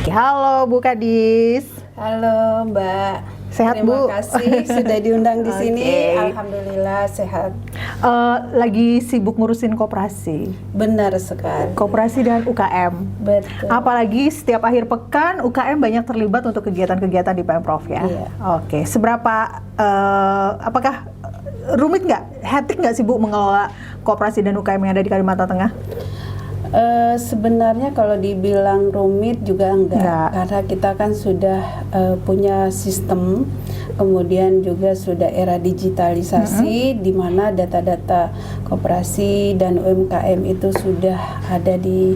Oke, halo Bu Kadis. Halo Mbak. Sehat Terima Bu? kasih sudah diundang di sini. Oke. Alhamdulillah sehat. Lagi sibuk ngurusin koperasi. Benar sekali. Koperasi dan UKM. Betul. Apalagi setiap akhir pekan UKM banyak terlibat untuk kegiatan-kegiatan di Pemprov ya. Iya. Oke, seberapa apakah rumit nggak, hektik nggak sih Bu mengelola koperasi dan UKM yang ada di Kalimantan Tengah? Sebenarnya kalau dibilang rumit juga enggak. Karena kita kan sudah punya sistem, kemudian juga sudah era digitalisasi di mana data-data koperasi dan UMKM itu sudah ada di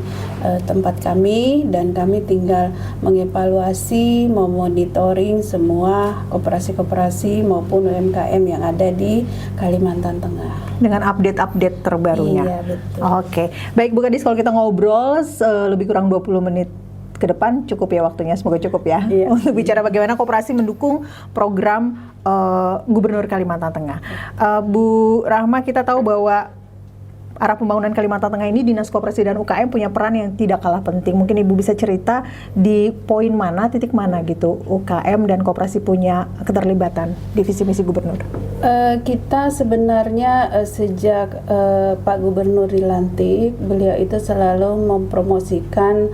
tempat kami, dan kami tinggal mengevaluasi, memonitoring semua koperasi-koperasi maupun UMKM yang ada di Kalimantan Tengah. Dengan update-update terbarunya. Iya, betul. Oke, baik Bu Kadis, kalau kita ngobrol lebih kurang 20 menit ke depan cukup ya waktunya, semoga cukup ya. Iya. Untuk bicara bagaimana koperasi mendukung program Gubernur Kalimantan Tengah. Bu Rahma, kita tahu bahwa arah pembangunan Kalimantan Tengah ini Dinas Koperasi dan UKM punya peran yang tidak kalah penting. Mungkin Ibu bisa cerita di poin mana, titik mana gitu UKM dan koperasi punya keterlibatan di visi misi Gubernur. Kita sebenarnya sejak Pak Gubernur dilantik, beliau itu selalu mempromosikan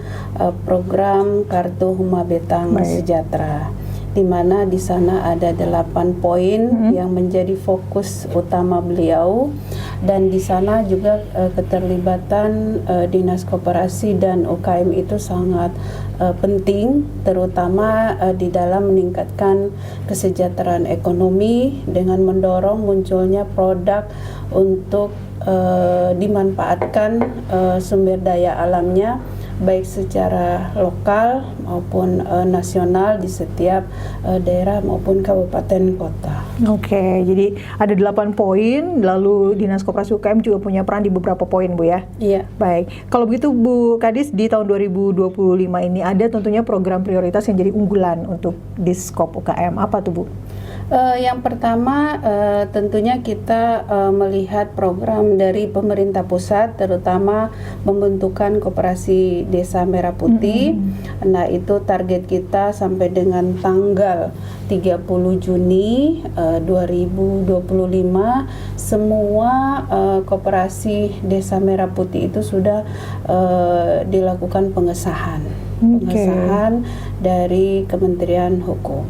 program Kartu Huma Betang Sejahtera, di mana di sana ada 8 poin yang menjadi fokus utama beliau, dan di sana juga keterlibatan Dinas Koperasi dan UKM itu sangat penting, terutama di dalam meningkatkan kesejahteraan ekonomi dengan mendorong munculnya produk untuk dimanfaatkan sumber daya alamnya, baik secara lokal maupun nasional di setiap daerah maupun kabupaten kota. Oke, jadi ada 8 poin, lalu Dinas Koperasi UKM juga punya peran di beberapa poin Bu ya? Iya. Baik, kalau begitu Bu Kadis, di tahun 2025 ini ada tentunya program prioritas yang jadi unggulan untuk Diskop UKM, apa tuh Bu? Yang pertama tentunya kita melihat program dari pemerintah pusat, terutama pembentukan Koperasi Desa Merah Putih. Nah, itu target kita sampai dengan tanggal 30 Juni 2025 semua koperasi Desa Merah Putih itu sudah dilakukan pengesahan dari Kementerian Hukum.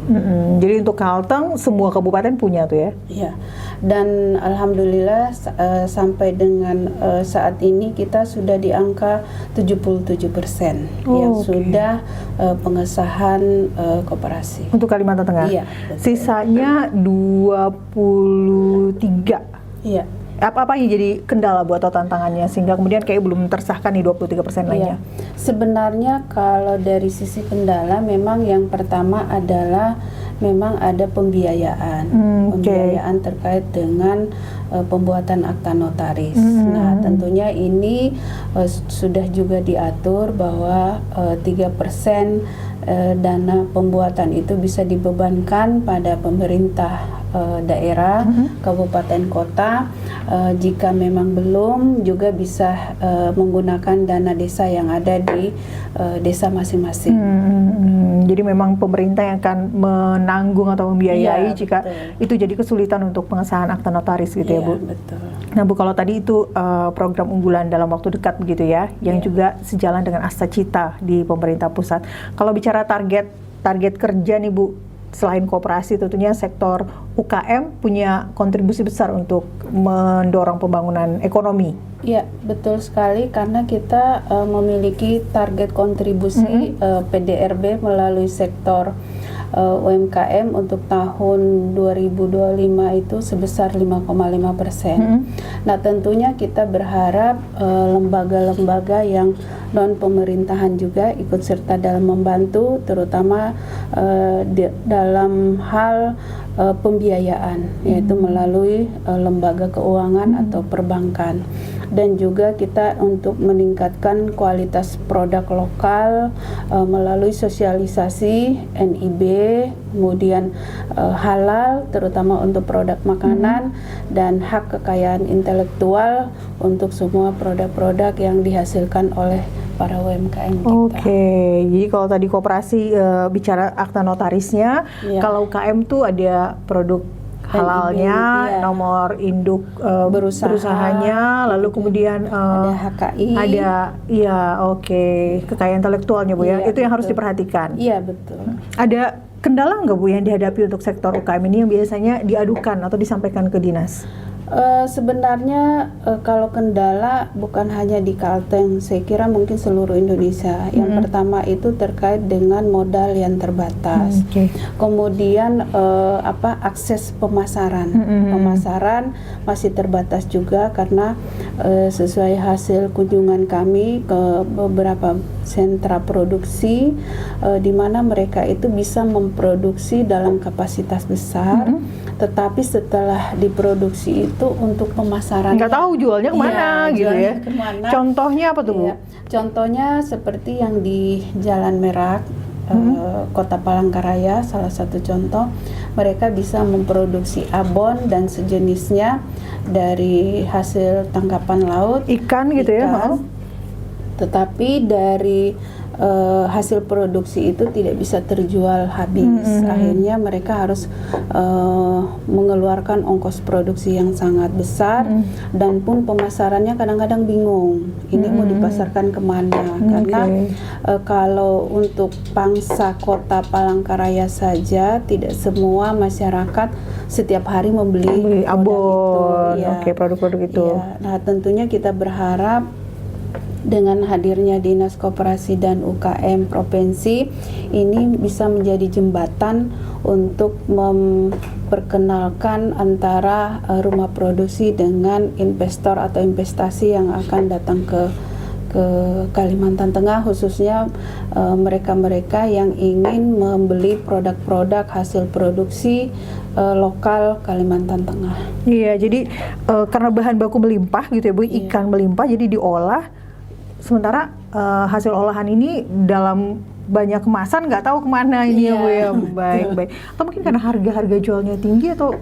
Jadi untuk Kalteng semua kabupaten punya tuh ya? Iya. Dan alhamdulillah sampai dengan saat ini kita sudah di angka 77% yang sudah pengesahan koperasi. Untuk Kalimantan Tengah? Iya. Sisanya 23. Iya. Apa yang jadi kendala buat atau tantangannya sehingga kemudian kayak belum tersahkan nih 23% lainnya? Sebenarnya kalau dari sisi kendala memang yang pertama adalah memang ada pembiayaan. Pembiayaan terkait dengan pembuatan akta notaris. Nah, tentunya ini sudah juga diatur bahwa 3% dana pembuatan itu bisa dibebankan pada pemerintah daerah, kabupaten kota. Jika memang belum, juga bisa menggunakan dana desa yang ada di desa masing-masing. Jadi memang pemerintah yang akan menanggung atau membiayai jika itu jadi kesulitan untuk pengesahan akta notaris gitu ya Bu? Betul. Nah Bu, kalau tadi itu program unggulan dalam waktu dekat begitu ya, yang juga sejalan dengan Asta Cita di pemerintah pusat. Kalau bicara target kerja nih Bu, selain koperasi tentunya sektor UKM punya kontribusi besar untuk mendorong pembangunan ekonomi. Iya, betul sekali, karena kita memiliki target kontribusi PDRB melalui sektor UMKM untuk tahun 2025 itu sebesar 5,5%. Nah, tentunya kita berharap lembaga-lembaga yang non pemerintahan juga ikut serta dalam membantu, terutama dalam hal pembiayaan, yaitu melalui lembaga keuangan atau perbankan. Dan juga kita untuk meningkatkan kualitas produk lokal melalui sosialisasi NIB, kemudian halal terutama untuk produk makanan, dan hak kekayaan intelektual untuk semua produk-produk yang dihasilkan oleh para UMKM kita. Oke, jadi kalau tadi koperasi bicara akta notarisnya, Iya. kalau UKM tuh ada produk halalnya, iya. nomor induk Berusaha, berusahanya, lalu kemudian ada HKI. ada, iya, oke, kekayaan intelektualnya Bu ya, Iya, itu yang harus betul. diperhatikan. Iya, betul. Ada kendala nggak Bu yang dihadapi untuk sektor UKM ini yang biasanya diadukan atau disampaikan ke dinas? Sebenarnya kalau kendala bukan hanya di Kalteng, saya kira mungkin seluruh Indonesia. Yang pertama itu terkait dengan modal yang terbatas. Oke. Kemudian akses pemasaran. Pemasaran masih terbatas juga karena sesuai hasil kunjungan kami ke beberapa sentra produksi di mana mereka itu bisa memproduksi dalam kapasitas besar, tetapi setelah diproduksi itu untuk pemasaran Nggak tahu jualnya kemana gitu ya. Kemana. Contohnya apa tuh Bu? Iya. Contohnya seperti yang di Jalan Merak, Kota Palangkaraya, salah satu contoh, mereka bisa memproduksi abon dan sejenisnya dari hasil tangkapan laut, Ikan gitu ya? ikan. Tetapi dari hasil produksi itu tidak bisa terjual habis. Akhirnya mereka harus mengeluarkan ongkos produksi yang sangat besar, dan pun pemasarannya kadang-kadang bingung. Ini mau dipasarkan kemana? Karena kalau untuk pangsa Kota Palangkaraya saja, tidak semua masyarakat setiap hari membeli abon, itu. Ya. oke, produk-produk itu. Ya. Nah, tentunya kita berharap dengan hadirnya Dinas Koperasi dan UKM Provinsi ini bisa menjadi jembatan untuk memperkenalkan antara rumah produksi dengan investor atau investasi yang akan datang ke Kalimantan Tengah, khususnya mereka-mereka yang ingin membeli produk-produk hasil produksi lokal Kalimantan Tengah. Iya, jadi karena bahan baku melimpah gitu ya Bu, ikan melimpah jadi diolah. Sementara hasil olahan ini dalam banyak kemasan nggak tahu kemana ini ya Bu ya. Baik. Atau mungkin karena harga harga jualnya tinggi atau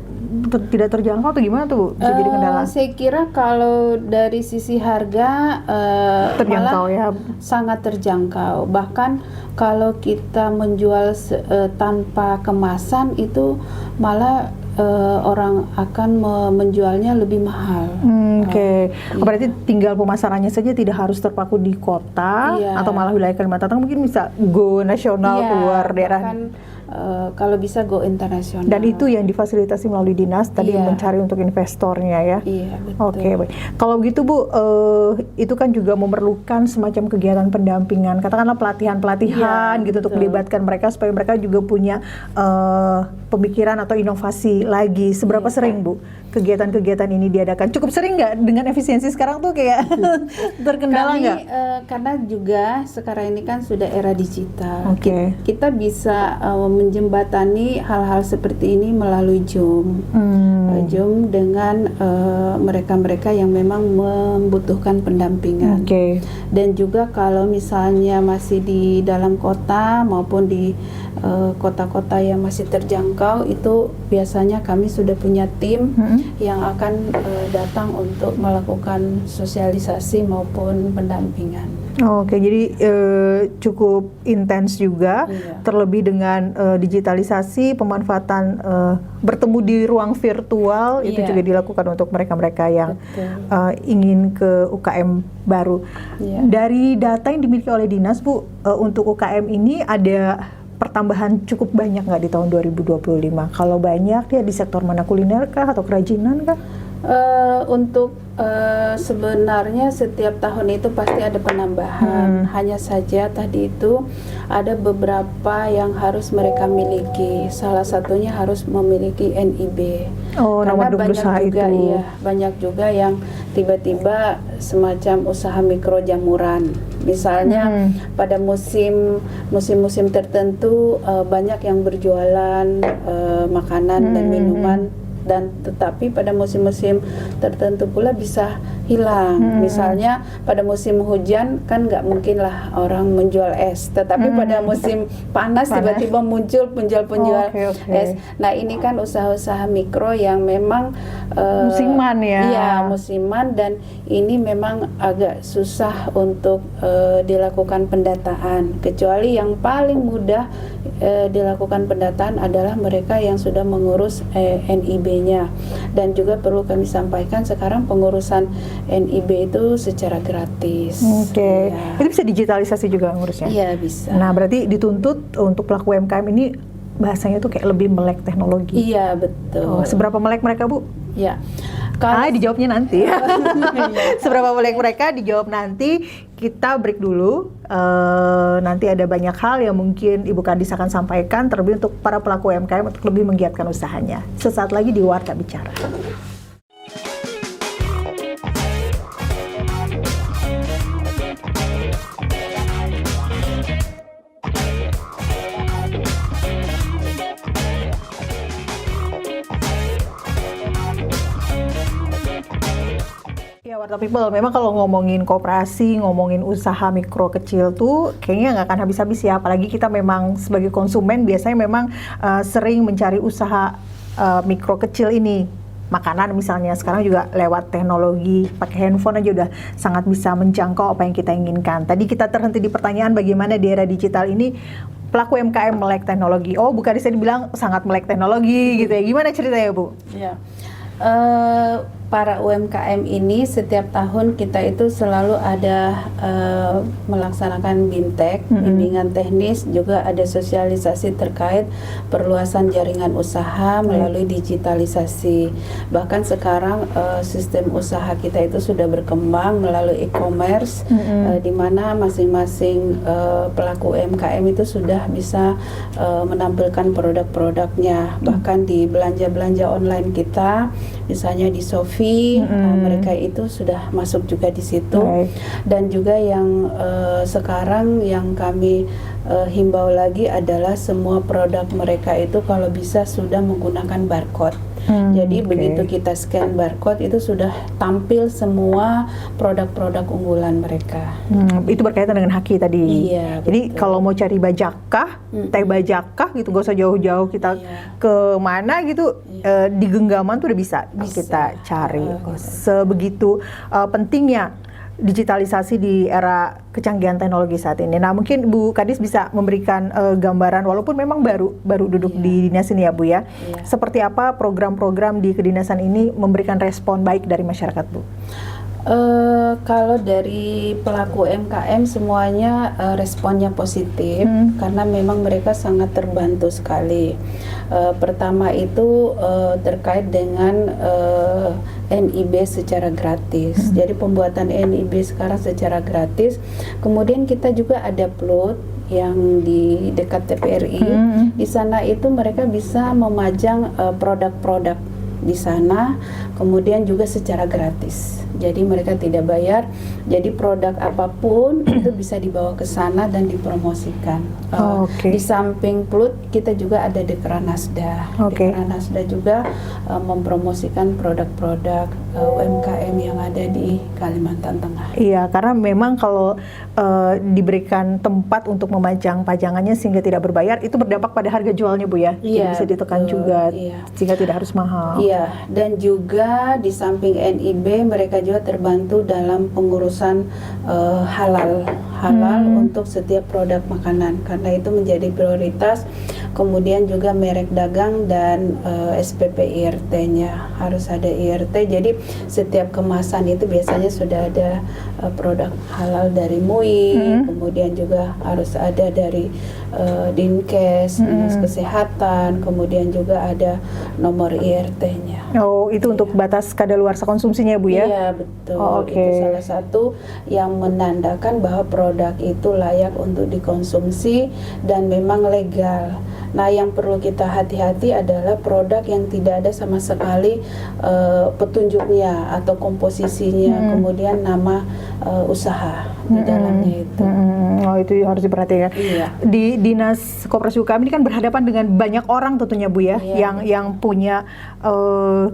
tidak terjangkau atau gimana tuh Bu? Bisa jadi kendala? Saya kira kalau dari sisi harga Terjangkau malah ya. sangat terjangkau. Bahkan kalau kita menjual tanpa kemasan itu malah orang akan menjualnya lebih mahal. Oke. Berarti tinggal pemasarannya saja, tidak harus terpaku di kota atau malah wilayah Kalimantan Tengah, mungkin bisa go nasional keluar daerah. Bahkan, kalau bisa go internasional. Dan itu yang difasilitasi melalui dinas tadi mencari untuk investornya ya. Iya, betul. Oke, baik. Kalau begitu Bu, itu kan juga memerlukan semacam kegiatan pendampingan, katakanlah pelatihan-pelatihan gitu untuk melibatkan mereka supaya mereka juga punya pemikiran atau inovasi lagi. Seberapa sering Bu kegiatan-kegiatan ini diadakan? Cukup sering nggak? Dengan efisiensi sekarang tuh kayak terkendala nggak? Karena juga sekarang ini kan sudah era digital. Oke. Kita bisa menjembatani hal-hal seperti ini melalui Zoom. Zoom dengan mereka-mereka yang memang membutuhkan pendampingan. Oke. Dan juga kalau misalnya masih di dalam kota maupun di kota-kota yang masih terjangkau, itu biasanya kami sudah punya tim yang akan datang untuk melakukan sosialisasi maupun pendampingan. Oke, jadi cukup intens juga, terlebih dengan digitalisasi, pemanfaatan bertemu di ruang virtual, itu juga dilakukan untuk mereka-mereka yang ingin ke UKM baru. Dari data yang dimiliki oleh dinas Bu, untuk UKM ini ada pertambahan cukup banyak nggak di tahun 2025? Kalau banyak ya di sektor mana, kuliner kah atau kerajinan kah? Untuk sebenarnya setiap tahun itu pasti ada penambahan. Hanya saja tadi itu ada beberapa yang harus mereka miliki. Salah satunya harus memiliki NIB. Karena banyak juga itu. Banyak juga yang tiba-tiba semacam usaha mikro jamuran. Misalnya pada musim-musim tertentu banyak yang berjualan makanan dan minuman, dan tetapi pada musim-musim tertentu pula bisa hilang. Misalnya pada musim hujan kan nggak mungkin lah orang menjual es, tetapi pada musim panas tiba-tiba muncul penjual-penjual es. Nah ini kan usaha-usaha mikro yang memang musiman ya. Iya, musiman, dan ini memang agak susah untuk dilakukan pendataan. Kecuali yang paling mudah dilakukan pendataan adalah mereka yang sudah mengurus NIB-nya. Dan juga perlu kami sampaikan sekarang pengurusan NIB itu secara gratis. Oke. Ya. Itu bisa digitalisasi juga ngurusnya? Iya, bisa. Nah, berarti dituntut untuk pelaku UMKM ini bahasanya tuh kayak lebih melek teknologi. Iya, betul. Seberapa melek mereka, Bu? Ya. Dijawabnya nanti. Seberapa melek mereka dijawab nanti. Kita break dulu. Nanti ada banyak hal yang mungkin Ibu Kadis akan sampaikan, terlebih untuk para pelaku UMKM untuk lebih menggiatkan usahanya. Sesaat lagi di Warta Bicara. Ya, Warta People, memang kalau ngomongin koperasi, ngomongin usaha mikro kecil tuh kayaknya nggak akan habis-habis ya. Apalagi kita memang sebagai konsumen biasanya memang sering mencari usaha mikro kecil ini. Makanan misalnya, sekarang juga lewat teknologi, pakai handphone aja udah sangat bisa menjangkau apa yang kita inginkan. Tadi kita terhenti di pertanyaan bagaimana di era digital ini pelaku UMKM melek teknologi. Oh, bukan bisa dibilang sangat melek teknologi gitu ya. Gimana ceritanya, Bu? Ya. Para UMKM ini setiap tahun kita itu selalu ada melaksanakan BIMTEK, bimbingan teknis, juga ada sosialisasi terkait perluasan jaringan usaha melalui digitalisasi. Bahkan sekarang sistem usaha kita itu sudah berkembang melalui e-commerce, di mana masing-masing pelaku UMKM itu sudah bisa menampilkan produk-produknya. Bahkan di belanja-belanja online kita, misalnya di Shopee, mereka itu sudah masuk juga di situ. Dan juga yang sekarang yang kami himbau lagi adalah semua produk mereka itu kalau bisa sudah menggunakan barcode. Jadi begitu kita scan barcode itu sudah tampil semua produk-produk unggulan mereka. Itu berkaitan dengan Haki tadi. Iya, jadi kalau mau cari bajakah, teh bajakah gitu, gak usah jauh-jauh kita ke mana gitu, di genggaman tuh udah bisa kita cari. Sebegitu pentingnya digitalisasi di era kecanggihan teknologi saat ini. Nah, mungkin Bu Kadis bisa memberikan gambaran, walaupun memang baru duduk di dinas ini ya Bu ya. Seperti apa program-program di kedinasan ini memberikan respon baik dari masyarakat, Bu? Kalau dari pelaku UMKM semuanya responnya positif, karena memang mereka sangat terbantu sekali. Pertama itu terkait dengan NIB secara gratis. Jadi pembuatan NIB sekarang secara gratis. Kemudian kita juga ada plot yang di dekat TPRI. Di sana itu mereka bisa memajang produk-produk di sana, kemudian juga secara gratis. Jadi mereka tidak bayar. Jadi produk apapun itu bisa dibawa ke sana dan dipromosikan. Di samping Plut kita juga ada Dekranasda. Dekranasda juga mempromosikan produk-produk UMKM yang ada di Kalimantan Tengah. Iya, karena memang kalau diberikan tempat untuk memajang pajangannya sehingga tidak berbayar, itu berdampak pada harga jualnya Bu ya. Jadi bisa ditekan juga sehingga tidak harus mahal. Iya, dan juga di samping NIB mereka juga terbantu dalam pengurusan halal untuk setiap produk makanan, karena itu menjadi prioritas. Kemudian juga merek dagang dan SPP IRT-nya harus ada IRT. Jadi setiap kemasan itu biasanya sudah ada produk halal dari MUI, kemudian juga harus ada dari Dinkes, Dinas Kesehatan, kemudian juga ada nomor IRT-nya. Oh, itu untuk batas kadaluarsa konsumsinya Bu ya? Iya, betul. Itu salah satu yang menandakan bahwa produk itu layak untuk dikonsumsi dan memang legal. Nah, yang perlu kita hati-hati adalah produk yang tidak ada sama sekali petunjuknya atau komposisinya, kemudian nama usaha di dalamnya itu. Oh, itu harus diperhatikan. Iya. Di Dinas Koperasi UKM ini kan berhadapan dengan banyak orang tentunya Bu ya, Iya. yang punya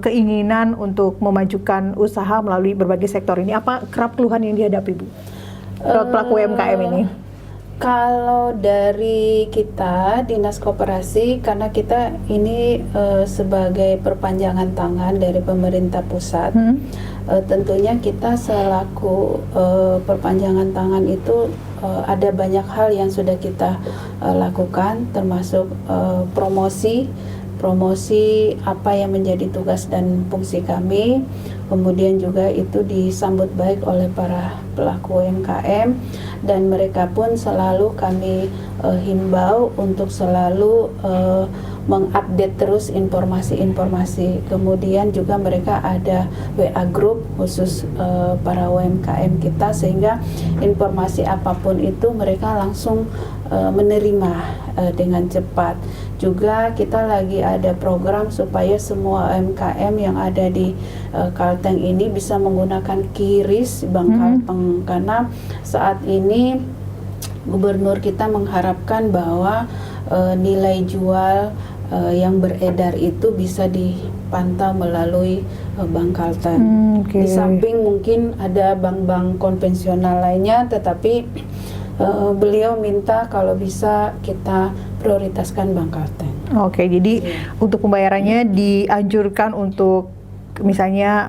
keinginan untuk memajukan usaha melalui berbagai sektor ini. Apa kerap keluhan yang dihadapi Bu? Pelaku UMKM ini? Kalau dari kita Dinas Koperasi, karena kita ini sebagai perpanjangan tangan dari pemerintah pusat, tentunya kita selaku perpanjangan tangan itu ada banyak hal yang sudah kita lakukan, termasuk promosi apa yang menjadi tugas dan fungsi kami. Kemudian juga itu disambut baik oleh para pelaku UMKM, dan mereka pun selalu kami himbau untuk selalu mengupdate terus informasi-informasi. Kemudian juga mereka ada WA group khusus para UMKM kita, sehingga informasi apapun itu mereka langsung menerima dengan cepat. Juga kita lagi ada program supaya semua UMKM yang ada di Kalteng ini bisa menggunakan QRIS Bank Kalteng, karena saat ini Gubernur kita mengharapkan bahwa nilai jual yang beredar itu bisa dipantau melalui Bank Kalteng. Di samping mungkin ada bank-bank konvensional lainnya, tetapi beliau minta kalau bisa kita prioritaskan Bank Kalteng. Oke, jadi untuk pembayarannya dianjurkan untuk misalnya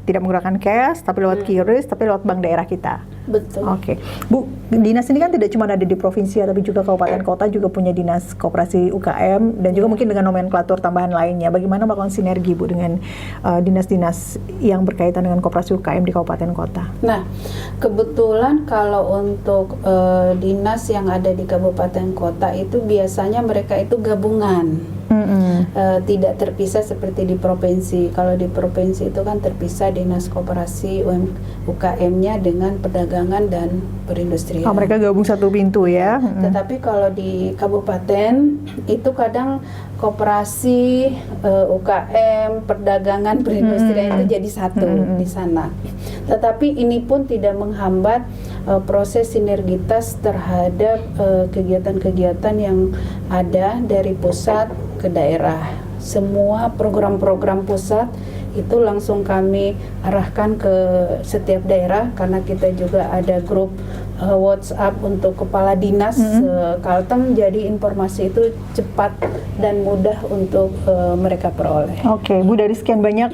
tidak menggunakan cash, tapi lewat QRIS, tapi lewat bank daerah kita. Betul. Oke, Bu, dinas ini kan tidak cuma ada di provinsi, tapi juga kabupaten kota juga punya dinas koperasi UKM, dan juga mungkin dengan nomenklatur tambahan lainnya. Bagaimana melakukan sinergi Bu dengan dinas-dinas yang berkaitan dengan koperasi UKM di kabupaten kota? Nah, kebetulan kalau untuk dinas yang ada di kabupaten kota itu biasanya mereka itu gabungan. Tidak terpisah seperti di provinsi. Kalau di provinsi itu kan terpisah dinas koperasi UKM-nya dengan perdagangan dan perindustrian. Oh, mereka gabung satu pintu ya. Tetapi kalau di kabupaten itu kadang koperasi, UKM, perdagangan, perindustrian itu jadi satu di sana. Tetapi ini pun tidak menghambat proses sinergitas terhadap kegiatan-kegiatan yang ada dari pusat ke daerah. Semua program-program pusat itu langsung kami arahkan ke setiap daerah, karena kita juga ada grup WhatsApp untuk kepala dinas Kalteng, jadi informasi itu cepat dan mudah untuk mereka peroleh. Oke, Bu, dari sekian banyak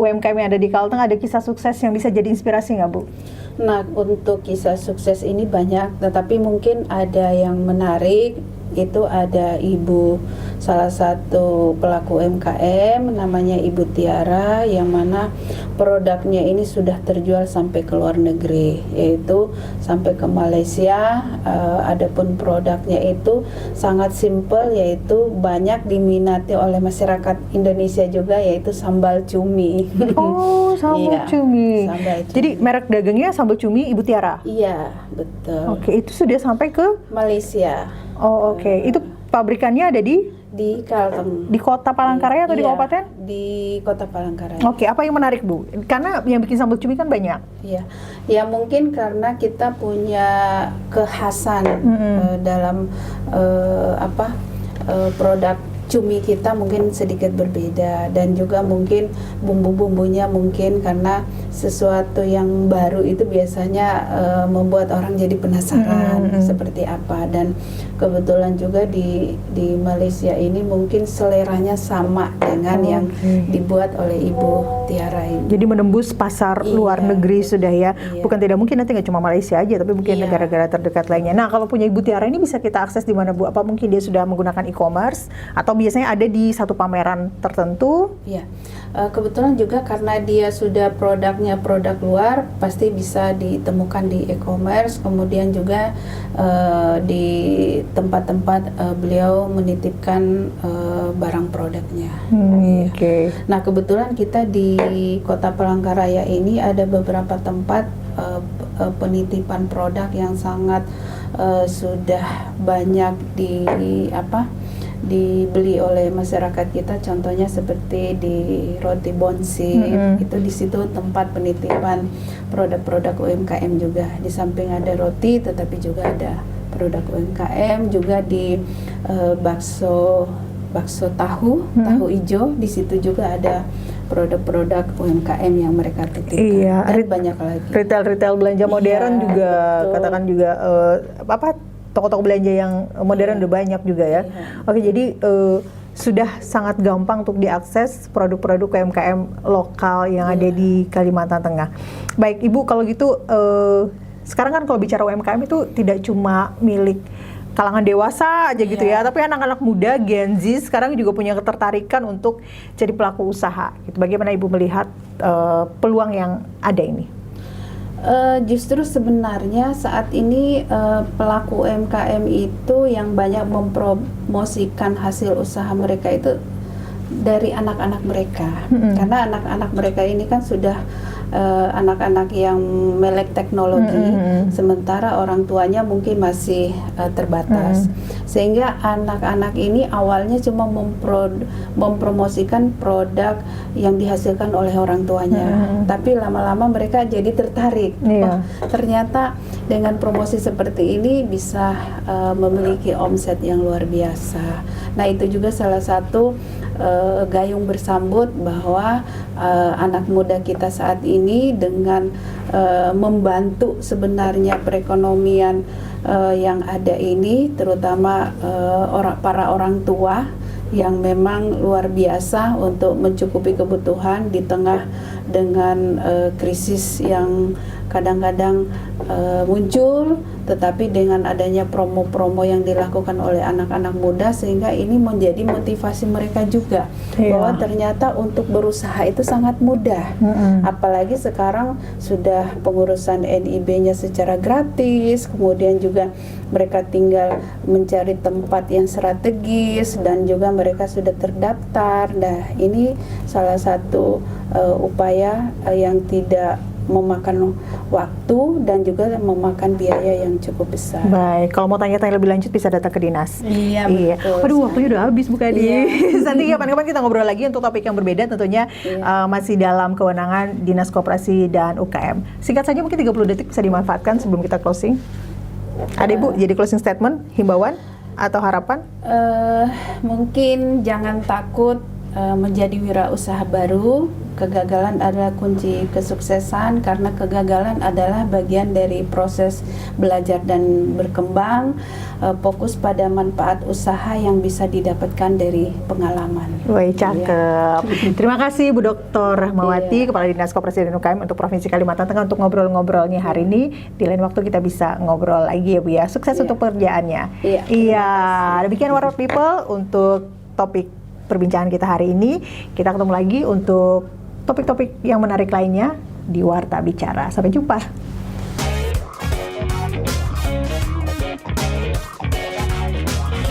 UMKM yang ada di Kalteng, ada kisah sukses yang bisa jadi inspirasi nggak Bu? Nah, untuk kisah sukses ini banyak, tetapi mungkin ada yang menarik. Itu ada salah satu pelaku UMKM namanya Ibu Tiara, yang mana produknya ini sudah terjual sampai ke luar negeri, yaitu sampai ke Malaysia. Adapun produknya itu sangat simpel, yaitu banyak diminati oleh masyarakat Indonesia juga, yaitu sambal cumi. Oh, sambal cumi. Sambal cumi. Jadi merek dagangnya sambal cumi Ibu Tiara? Iya, betul. Oke, itu sudah sampai ke Malaysia. Oh, oke. Itu pabrikannya ada di Kalteng. Di kota Palangkaraya atau di kabupaten? Di kota Palangkaraya. Oke, apa yang menarik Bu? Karena yang bikin sambal cumi kan banyak. Iya, ya mungkin karena kita punya kekhasan dalam produk cumi kita mungkin sedikit berbeda, dan juga mungkin bumbu-bumbunya mungkin karena sesuatu yang baru itu biasanya membuat orang jadi penasaran seperti apa. Dan kebetulan juga di Malaysia ini mungkin seleranya sama dengan yang dibuat oleh Ibu Tiara ini. Jadi menembus pasar luar negeri sudah ya. Bukan tidak mungkin nanti nggak cuma Malaysia aja, tapi mungkin negara-negara terdekat lainnya. Nah, kalau punya Ibu Tiara ini bisa kita akses di mana Bu? Apa mungkin dia sudah menggunakan e-commerce atau biasanya ada di satu pameran tertentu? Iya, kebetulan juga karena dia sudah produknya produk luar, pasti bisa ditemukan di e-commerce. Kemudian juga di tempat-tempat beliau menitipkan barang produknya. Oke. Nah, kebetulan kita di Kota Palangkaraya ini ada beberapa tempat penitipan produk yang sangat sudah banyak dibeli oleh masyarakat kita, contohnya seperti di Roti Bonsip, itu di situ tempat penitipan produk-produk UMKM juga. Di samping ada roti, tetapi juga ada produk UMKM, juga di bakso tahu ijo, di situ juga ada produk-produk UMKM yang mereka titipkan. Iya, dan banyak lagi. Retail belanja modern Iya, juga, betul. katakan juga toko-toko belanja yang modern udah banyak juga ya. Iya. Oke, jadi sudah sangat gampang untuk diakses produk-produk UMKM lokal yang ada di Kalimantan Tengah. Baik, Ibu, kalau gitu sekarang kan kalau bicara UMKM itu tidak cuma milik kalangan dewasa aja gitu ya, tapi anak-anak muda Gen Z sekarang juga punya ketertarikan untuk jadi pelaku usaha. Gitu. Bagaimana Ibu melihat peluang yang ada ini? Justru sebenarnya saat ini pelaku UMKM itu yang banyak mempromosikan hasil usaha mereka itu dari anak-anak mereka, karena anak-anak mereka ini kan sudah anak-anak yang melek teknologi, sementara orang tuanya mungkin masih terbatas, sehingga anak-anak ini awalnya cuma mempromosikan produk yang dihasilkan oleh orang tuanya, tapi lama-lama mereka jadi tertarik. Oh, ternyata dengan promosi seperti ini bisa memiliki omset yang luar biasa. Nah, itu juga salah satu gayung bersambut bahwa anak muda kita saat ini dengan membantu sebenarnya perekonomian yang ada ini, terutama para orang tua yang memang luar biasa untuk mencukupi kebutuhan di tengah dengan krisis yang kadang-kadang muncul, tetapi dengan adanya promo-promo yang dilakukan oleh anak-anak muda, sehingga ini menjadi motivasi mereka juga bahwa ternyata untuk berusaha itu sangat mudah. Apalagi sekarang sudah pengurusan NIB-nya secara gratis, kemudian juga mereka tinggal mencari tempat yang strategis dan juga mereka sudah terdaftar. Nah, ini salah satu upaya yang tidak memakan waktu dan juga memakan biaya yang cukup besar. Baik, kalau mau tanya-tanya lebih lanjut bisa datang ke dinas. Iya, betul. Aduh, waktunya udah habis Bu Kadi. Nanti kapan-kapan kita ngobrol lagi untuk topik yang berbeda, tentunya masih dalam kewenangan Dinas Koperasi dan UKM. Singkat saja, mungkin 30 detik bisa dimanfaatkan sebelum kita closing. Ada Ibu, jadi closing statement, himbauan atau harapan? Mungkin jangan takut menjadi wirausaha baru. Kegagalan adalah kunci kesuksesan, karena kegagalan adalah bagian dari proses belajar dan berkembang. Fokus pada manfaat usaha yang bisa didapatkan dari pengalaman. Wah, cakep. Terima kasih Bu Dr. Rahmawati, Kepala Dinas Koperasi dan UKM untuk Provinsi Kalimantan Tengah, untuk ngobrol-ngobrolnya hari ini. Di lain waktu kita bisa ngobrol lagi ya Bu ya. Sukses untuk pekerjaannya. Iya, demikian Warrior People untuk topik perbincangan kita hari ini. Kita ketemu lagi untuk topik-topik yang menarik lainnya di Warta Bicara. Sampai jumpa.